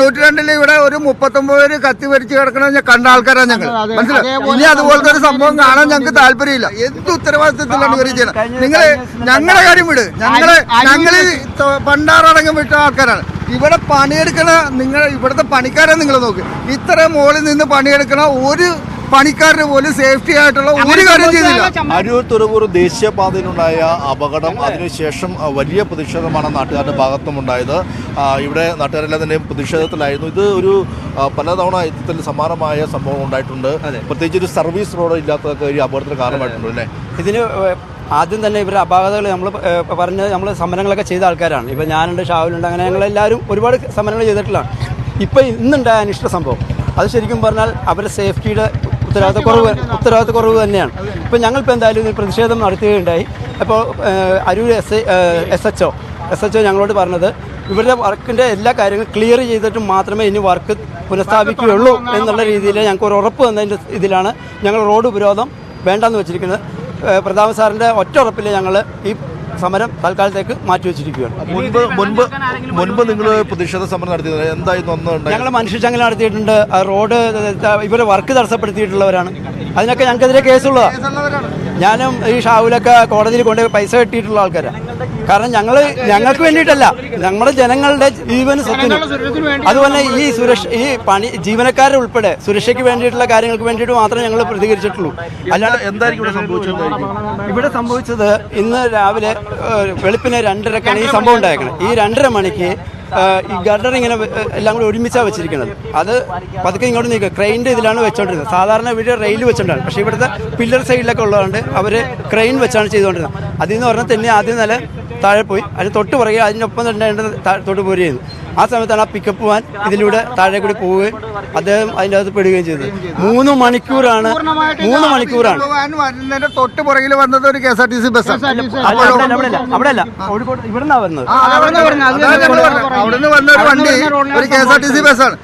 92 ഇവിടെ ഒരു 39 കത്തി വരിച്ച് കിടക്കണ കണ്ട ആൾക്കാരാണ് ഞങ്ങൾ. മനസ്സിലായി. ഇനി അതുപോലത്തെ ഒരു സംഭവം കാണാൻ ഞങ്ങൾക്ക് താല്പര്യമില്ല. എന്ത് ഉത്തരവാദിത്വത്തിലാണ് ഇവർ ചെയ്യണം? നിങ്ങള് ഞങ്ങളുടെ കാര്യം വിട്. ഞങ്ങള് പണ്ടാറടങ്കം വിട്ട ആൾക്കാരാണ്. ഇവിടെ പണിയെടുക്കണ ഇവിടുത്തെ പണിക്കാരെ നിങ്ങൾ നോക്ക്. ഇത്ര മുകളിൽ നിന്ന് പണിയെടുക്കണ ഒരു പണിക്കാരന് പോലും സേഫ്റ്റി ആയിട്ടുള്ള ഒരു കാര്യം ചെയ്തില്ല. അരൂർ തുറവൂർ ദേശീയപാതയിലുണ്ടായ അപകടം, അതിനുശേഷം വലിയ പ്രതിഷേധമാണ് നാട്ടുകാരുടെ ഭാഗത്തും ഉണ്ടായത്. ഇവിടെ നാട്ടുകാരെല്ലാം തന്നെ പ്രതിഷേധത്തിലായിരുന്നു. ഇത് ഒരു പലതവണ ഇത്തരത്തിൽ സമാനമായ സംഭവം ഉണ്ടായിട്ടുണ്ട്. പ്രത്യേകിച്ച് ഒരു സർവീസ് റോഡ് ഇല്ലാത്തതൊക്കെ ഒരു അപകടത്തിന് കാരണമായിട്ടുണ്ട് അല്ലേ? ഇതിന് ആദ്യം തന്നെ ഇവരുടെ അപാകതകൾ നമ്മൾ സമരങ്ങളൊക്കെ ചെയ്ത ആൾക്കാരാണ്. ഇപ്പം ഞാനുണ്ട്, ഷാവുലുണ്ട്, അങ്ങനെ ഞങ്ങളെല്ലാവരും ഒരുപാട് സമരങ്ങൾ ചെയ്തിട്ടുള്ളതാണ്. ഇപ്പം ഇന്നുണ്ടായ അനിഷ്ട സംഭവം അത് ശരിക്കും പറഞ്ഞാൽ അവരുടെ സേഫ്റ്റിയുടെ ഉത്തരവാദിത്തക്കുറവ് തന്നെയാണ്. ഇപ്പം ഞങ്ങളിപ്പോൾ എന്തായാലും ഒരു പ്രതിഷേധം നടത്തുകയുണ്ടായി. അപ്പോൾ അരൂർ എസ് എച്ച് ഒ ഞങ്ങളോട് പറഞ്ഞത് ഇവരുടെ വർക്കിൻ്റെ എല്ലാ കാര്യങ്ങളും ക്ലിയർ ചെയ്തിട്ട് മാത്രമേ ഇനി വർക്ക് പുനഃസ്ഥാപിക്കുകയുള്ളൂ എന്നുള്ള രീതിയിൽ ഞങ്ങൾക്ക് ഒരു ഉറപ്പ് തന്നതിൻ്റെ ഇതിലാണ് ഞങ്ങൾ റോഡ് ഉപരോധം വേണ്ടെന്ന് വെച്ചിരിക്കുന്നത്. പ്രതാപൻ സാറിൻ്റെ ഒറ്റ ഉറപ്പിൽ ഞങ്ങൾ ഈ സമരം തൽക്കാലത്തേക്ക് മാറ്റിവെച്ചിരിക്കുകയാണ്. മുൻപ് നിങ്ങൾ പ്രതിഷേധ സമരം നടത്തിയത് എന്തായിരുന്നു? ഞങ്ങൾ മനുഷ്യച്ചങ്ങല നടത്തിയിട്ടുണ്ട്. റോഡ് ഇവരെ വർക്ക് തടസ്സപ്പെടുത്തിയിട്ടുള്ളവരാണ്. അതിനൊക്കെ ഞങ്ങൾക്കെതിരെ കേസുള്ളതാണ്. ഞാനും ഈ ഷാവുലൊക്കെ കോടതിയിൽ കൊണ്ട് പൈസ കെട്ടിയിട്ടുള്ള ആൾക്കാരാണ്. കാരണം ഞങ്ങൾക്ക് വേണ്ടിയിട്ടല്ല, നമ്മുടെ ജനങ്ങളുടെ ജീവന് സ്വത്തിന്, അതുപോലെ ഈ ജീവനക്കാരെ ഉൾപ്പെടെ സുരക്ഷയ്ക്ക് വേണ്ടിയിട്ടുള്ള കാര്യങ്ങൾക്ക് വേണ്ടിയിട്ട് മാത്രമേ ഞങ്ങൾ പ്രതികരിച്ചിട്ടുള്ളൂ. അല്ലാണ്ട് എന്തായിരിക്കും ഇവിടെ സംഭവിച്ചത്? ഇന്ന് രാവിലെ വെളുപ്പിന് 2:30 ഈ സംഭവം ഉണ്ടായേക്കണം. ഈ 2:30 മണിക്ക് ഈ ഗർഡർ ഇങ്ങനെ എല്ലാം കൂടി ഒരുമിച്ചാണ് വെച്ചിരിക്കുന്നത്. അത് പതുക്കെ ഇങ്ങോട്ട് നീക്കുക, ക്രെയിൻ്റെ ഇതിലാണ് വെച്ചോണ്ടിരുന്നത്. സാധാരണ ഇവിടെ റെയിൽ വെച്ചോണ്ടാണ്, പക്ഷേ ഇവിടുത്തെ പില്ലർ സൈഡിലൊക്കെ ഉള്ളതുകൊണ്ട് അവർ ക്രെയിൻ വെച്ചാണ് ചെയ്തുകൊണ്ടിരുന്നത്. അതിൽ നിന്ന് പറഞ്ഞാൽ തന്നെ ആദ്യം നില താഴെ പോയി, അതിന് തൊട്ട് പുറകെ അതിനൊപ്പം തന്നെ തൊട്ട് പോരുകയും ആ സമയത്താണ് ആ പിക്കപ്പ് വാൻ ഇതിലൂടെ താഴെ കൂടി പോവുകയും അദ്ദേഹം അതിൻ്റെ അകത്ത് പെടുകയും ചെയ്തത്. 3 മണിക്കൂറാണ്. തൊട്ട് പുറകിൽ വന്നത് ഒരു KSRTC ബസ്സാണ്. അവിടെ അല്ല, കോഴിക്കോട് ഇവിടെ നിന്നാണ് വരുന്നത്. അവിടുന്ന് വന്ന ഒരു വണ്ടി ഒരു KSRTC ബസ്സാണ്.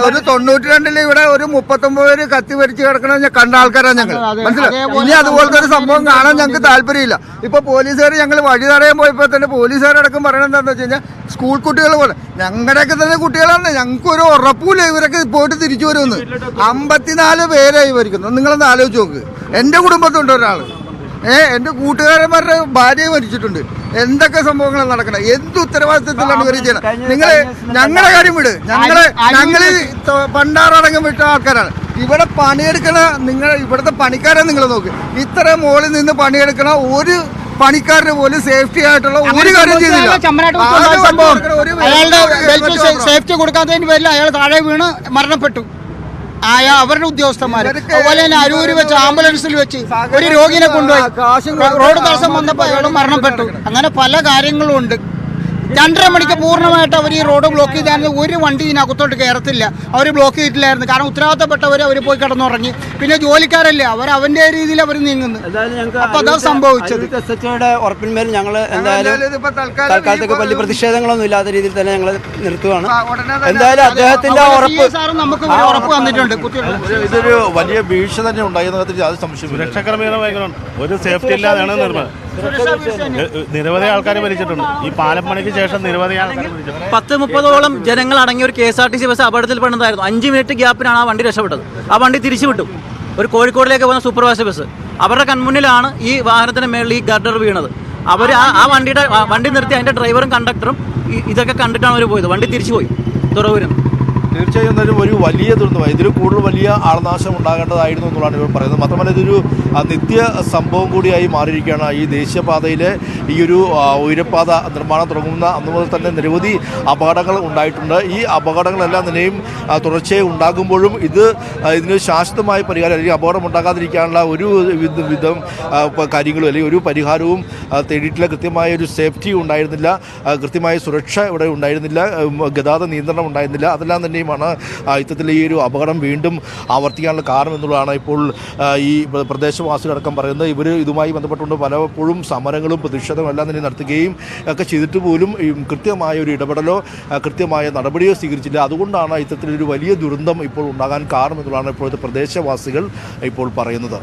ഒരു 92 ഇവിടെ ഒരു 39 കത്തി വരിച്ച് കിടക്കണ കണ്ട ആൾക്കാരാണ് ഞങ്ങൾ. മനസ്സിലായി. ഇനി അതുപോലത്തെ ഒരു സംഭവം കാണാൻ ഞങ്ങൾക്ക് താല്പര്യമില്ല. ഇപ്പൊ പോലീസുകാർ ഞങ്ങൾ വഴി തടയാൻ പോയപ്പോ തന്നെ പോലീസുകാരടക്കം പറയണത് എന്താണെന്ന് വെച്ച് കഴിഞ്ഞാൽ സ്കൂൾ കുട്ടികൾ പോലെ ഞങ്ങളുടെയൊക്കെ തന്നെ കുട്ടികളാണ്. ഞങ്ങൾക്ക് ഒരു ഉറപ്പില്ല ഇവരൊക്കെ പോയിട്ട് തിരിച്ചു വരുമെന്ന്. 54 പേരായി മരിക്കുന്നു. നിങ്ങളൊന്ന് ആലോചിച്ച് നോക്ക്. എന്റെ കുടുംബത്തുണ്ട് ഒരാള്, എന്റെ കൂട്ടുകാരന്മാരുടെ ഭാര്യയെ മരിച്ചിട്ടുണ്ട്. എന്തൊക്കെ സംഭവങ്ങളാണ് നടക്കണം? എന്ത് ഉത്തരവാദിത്വത്തിലാണ് ഇവർ ചെയ്യണം? ഞങ്ങളുടെ കാര്യം വിട്. ഞങ്ങള് പണ്ടാറടങ്കം വിട്ട ആൾക്കാരാണ്. ഇവിടെ പണിയെടുക്കണ ഇവിടുത്തെ പണിക്കാരെ നിങ്ങൾ നോക്ക്. ഇത്ര മുകളിൽ നിന്ന് പണിയെടുക്കണ ഒരു പണിക്കാരന് പോലും സേഫ്റ്റി ആയിട്ടുള്ള ഒരു കാര്യം ചെയ്തില്ല. അയാളുടെ സേഫ്റ്റി കൊടുക്കാത്തതിന് പേരിൽ അയാൾ താഴെ വീണ് മരണപ്പെട്ടു. അവരുടെ ഉദ്യോഗസ്ഥന്മാർ അതുപോലെ തന്നെ അരൂര് വെച്ച് ആംബുലൻസിൽ വെച്ച് ഒരു രോഗിനെ കൊണ്ടുപോയി. റോഡ് തടസ്സം വന്നപ്പോൾ അയാൾ മരണപ്പെട്ടു. അങ്ങനെ പല കാര്യങ്ങളും ഉണ്ട്. 2:30 മണിക്ക് പൂർണ്ണമായിട്ട് അവർ ഈ റോഡ് ബ്ലോക്ക് ചെയ്തായിരുന്നു. ഒരു വണ്ടി ഇതിനകത്തോട്ട് കയറത്തില്ല. അവർ ബ്ലോക്ക് ചെയ്തിട്ടില്ലായിരുന്നു. കാരണം ഉത്തരവാദിത്തപ്പെട്ടവർ അവർ പോയി കിടന്നുറങ്ങി. പിന്നെ ജോലിക്കാരല്ലേ, അവന്റെ രീതിയിൽ അവർ നീങ്ങുന്നു. അപ്പൊ അതാ സംഭവിച്ചത്. ഉറപ്പിന്മേൽ ഞങ്ങൾ എന്തായാലും തൽക്കാലത്തേക്ക് വലിയ പ്രതിഷേധങ്ങളൊന്നും ഇല്ലാത്ത രീതിയിൽ തന്നെ ഞങ്ങൾ നിർത്തുകയാണ്. എന്തായാലും അദ്ദേഹത്തിന്റെ സാറും നമുക്ക് ഉറപ്പ് വന്നിട്ടുണ്ട്. ഇതൊരു വലിയ വീഴ്ച തന്നെ ഉണ്ടായിരുന്ന സംശയം. സുരക്ഷാക്രമീകരണം ഒരു സേഫ്റ്റി ഇല്ലാതെയാണ് നിർമ്മാണം. നിരവധി ആൾക്കാർ മരിച്ചിട്ടുണ്ട്. ഈ പാലം പണിക്ക് ശേഷം നിരവധി ആൾക്കാർ മരിച്ചിട്ടുണ്ട്. 10-30ഓളം ജനങ്ങൾ അടങ്ങിയ ഒരു KSRTC ബസ് അപകടത്തിൽപ്പെടുന്നതായിരുന്നു. 5 മിനിറ്റ് ഗ്യാപ്പിനാണ് ആ വണ്ടി രക്ഷപ്പെട്ടത്. ആ വണ്ടി തിരിച്ചു വിട്ടു. ഒരു കോഴിക്കോടിലേക്ക് പോകുന്ന സൂപ്പർഫാസ്റ്റ് ബസ്. അവരുടെ കൺമുന്നിലാണ് ഈ വാഹനത്തിന് മേളിൽ ഈ ഗർഡർ വീണത്. അവർ വണ്ടി നിർത്തി അതിന്റെ ഡ്രൈവറും കണ്ടക്ടറും ഇതൊക്കെ കണ്ടിട്ടാണ് അവർ പോയത്. വണ്ടി തിരിച്ചു പോയി തുറവൂരും. തീർച്ചയായും എന്നാലും ഒരു വലിയ ദുരന്തമായി, ഇതിൽ കൂടുതൽ വലിയ ആൾനാശം ഉണ്ടാകേണ്ടതായിരുന്നു എന്നുള്ളതാണ് ഇവർ പറയുന്നത്. മാത്രമല്ല ഇതൊരു നിത്യ സംഭവം കൂടിയായി മാറിയിരിക്കുകയാണ്. ഈ ദേശീയപാതയിലെ ഈ ഒരു ഉയരപ്പാത നിർമ്മാണം തുടങ്ങുന്ന അന്ന് മുതൽ തന്നെ നിരവധി അപകടങ്ങൾ ഉണ്ടായിട്ടുണ്ട്. ഈ അപകടങ്ങളെല്ലാം തന്നെയും തുടർച്ചയായി ഉണ്ടാകുമ്പോഴും ഇതിന് ശാശ്വതമായ പരിഹാരം അല്ലെങ്കിൽ അപകടം ഉണ്ടാകാതിരിക്കാനുള്ള ഒരു വിധം കാര്യങ്ങളും അല്ലെങ്കിൽ ഒരു പരിഹാരവും തേടിയിട്ടില്ല. കൃത്യമായ ഒരു സേഫ്റ്റി ഉണ്ടായിരുന്നില്ല, കൃത്യമായ സുരക്ഷ ഇവിടെ ഉണ്ടായിരുന്നില്ല, ഗതാഗത നിയന്ത്രണം ഉണ്ടായിരുന്നില്ല. അതെല്ലാം തന്നെ ഇത്തരത്തിൽ ഈ ഒരു അപകടം വീണ്ടും ആവർത്തിക്കാനുള്ള കാരണം എന്നുള്ളതാണ് ഇപ്പോൾ ഈ പ്രദേശവാസികളടക്കം പറയുന്നത്. ഇവർ ഇതുമായി ബന്ധപ്പെട്ടുകൊണ്ട് പലപ്പോഴും സമരങ്ങളും പ്രതിഷേധവും എല്ലാം തന്നെ നടത്തുകയും ഒക്കെ ചെയ്തിട്ട് പോലും കൃത്യമായ ഒരു ഇടപെടലോ കൃത്യമായ നടപടിയോ സ്വീകരിച്ചില്ല. അതുകൊണ്ടാണ് ഇത്തരത്തിലൊരു വലിയ ദുരന്തം ഇപ്പോൾ ഉണ്ടാകാൻ കാരണം എന്നുള്ളതാണ് ഇപ്പോഴത്തെ പ്രദേശവാസികൾ ഇപ്പോൾ പറയുന്നത്.